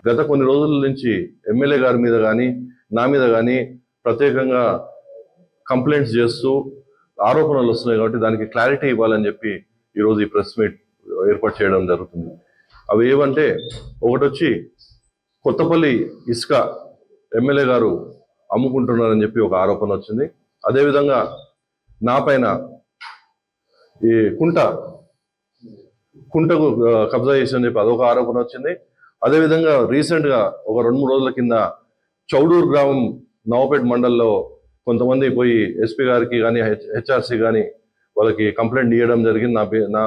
గత కొన్ని రోజుల నుంచి ఎమ్మెల్యే గారి మీద కానీ నా మీద కానీ ప్రత్యేకంగా కంప్లైంట్స్ చేస్తూ ఆరోపణలు వస్తున్నాయి. కాబట్టి దానికి క్లారిటీ ఇవ్వాలని చెప్పి ఈరోజు ఈ ప్రెస్ మీట్ ఏర్పాటు చేయడం జరుగుతుంది. అవి ఏమంటే, ఒకటి వచ్చి కొత్తపల్లి ఇసుక ఎమ్మెల్యే గారు అమ్ముకుంటున్నారని చెప్పి ఒక ఆరోపణ వచ్చింది. అదేవిధంగా నా పైన ఈ కుంటకు కబ్జా చేసని చెప్పి అదొక ఆరోపణ వచ్చింది. అదేవిధంగా రీసెంట్గా ఒక 2-3 రోజుల కింద చౌడూరు గ్రామం నవపేట మండల్లో కొంతమంది పోయి ఎస్పీ గారికి కానీ హెచ్ఆర్సీ కానీ వాళ్ళకి కంప్లైంట్ ఇవ్వడం జరిగింది. నా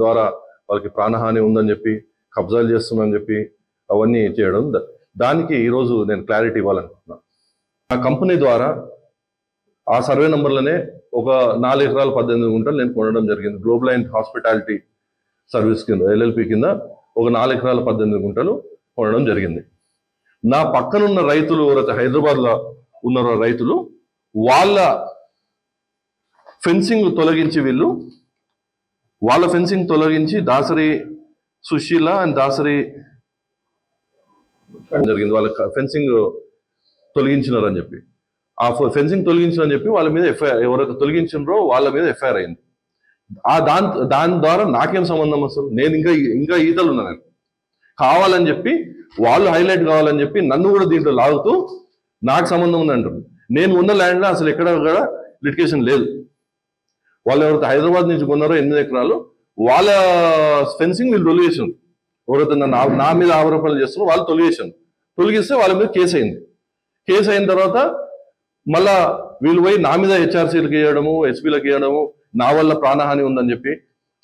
ద్వారా వాళ్ళకి ప్రాణహాని ఉందని చెప్పి, కబ్జాలు చేస్తున్నారని చెప్పి అవన్నీ చేయడం. దానికి ఈరోజు నేను క్లారిటీ ఇవ్వాలనుకుంటున్నాను. ఆ కంపెనీ ద్వారా ఆ సర్వే నంబర్లోనే ఒక 4 ఎకరాల 18 గుంటలు నేను కొనడం జరిగింది. గ్లోబల్ అండ్ హాస్పిటాలిటీ సర్వీస్ కింద LLP కింద ఒక 4 ఎకరాల 18 గుంటలు కొనడం జరిగింది. నా పక్కనున్న రైతులు ఎవరైతే హైదరాబాద్లో ఉన్నారో రైతులు, వాళ్ళ ఫెన్సింగ్ తొలగించి దాసరి సుశీల అండ్ దాసరి జరిగింది. వాళ్ళ ఫెన్సింగ్ తొలగించినారని చెప్పి, ఆ ఫెన్సింగ్ తొలగించారని చెప్పి వాళ్ళ మీద ఎఫ్ఐఆర్, ఎవరైతే తొలగించారో వాళ్ళ మీద ఎఫ్ఐఆర్ అయింది. దాని ద్వారా నాకేం సంబంధం అసలు? నేను ఇంకా ఈతలు ఉన్నాను. కావాలని చెప్పి వాళ్ళు హైలైట్ కావాలని చెప్పి నన్ను కూడా దీంట్లో లాగుతూ నాకు సంబంధం ఉంది అంటారు. నేను ఉన్న ల్యాండ్లో అసలు ఎక్కడ కూడా లిటిగేషన్ లేదు. వాళ్ళు ఎవరైతే హైదరాబాద్ నుంచి కొన్నారో 8 ఎకరాలు, వాళ్ళ ఫెన్సింగ్ వీళ్ళు తొలగేసారు. ఎవరైతే నా మీద ఆరోపణలు చేస్తున్నారో వాళ్ళు తొలగిస్తే వాళ్ళ మీద కేసు అయింది. కేసు అయిన తర్వాత మళ్ళా వీళ్ళు పోయి నా మీద హెచ్ఆర్సీలకు వేయడము, ఎస్పీలకు వేయడము, నా వల్ల ప్రాణహాని ఉందని చెప్పి.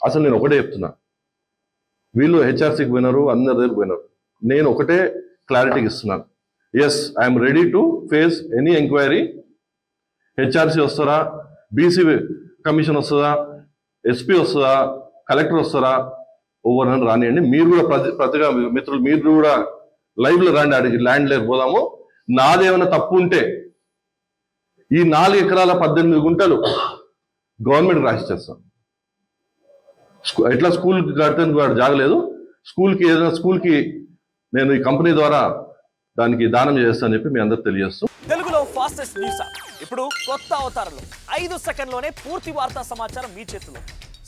అసలు నేను ఒకటే చెప్తున్నా, వీళ్ళు హెచ్ఆర్సీకి పోయినారు, అందరి దగ్గర పోయినారు. నేను ఒకటే క్లారిటీకి ఇస్తున్నాను. Yes, I'm ready to face any enquiry. HRC వస్తారా, బీసీ కమిషన్ వస్తుందా, ఎస్పీ వస్తుందా, కలెక్టర్ వస్తారా, ఎవరైనా రానియండి. మీరు కూడా ప్రతిగా మిత్రులు మీరు కూడా లైవ్లో రాండి, అడిగి ల్యాండ్ లేకపోదాము. నాదేమైనా తప్పు ఉంటే ఈ 4 ఎకరాల 18 గుంటలు గవర్నమెంట్ రాసిచ్చేస్తాం. ఎట్లా స్కూల్కి కడితే జాగలేదు, ఏదైనా స్కూల్కి నేను ఈ కంపెనీ ద్వారా దానికి దానం చేస్తానని చెప్పి మీ అందరికి తెలియజేస్తూ, తెలుగులో ఫాస్టెస్ట్ న్యూస్ ఇప్పుడు కొత్త అవతారంలో 5 సెకండ్లోనే పూర్తి వార్తా సమాచారం మీ చేతిలో.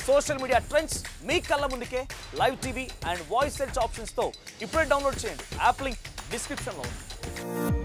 సోషల్ మీడియా ట్రెండ్స్ మీ కళ్ళ ముందుకే live TV and voice search options తో ఇప్పుడే డౌన్లోడ్ చేయండి. యాప్ లింక్ డిస్క్రిప్షన్ లో ఉంది.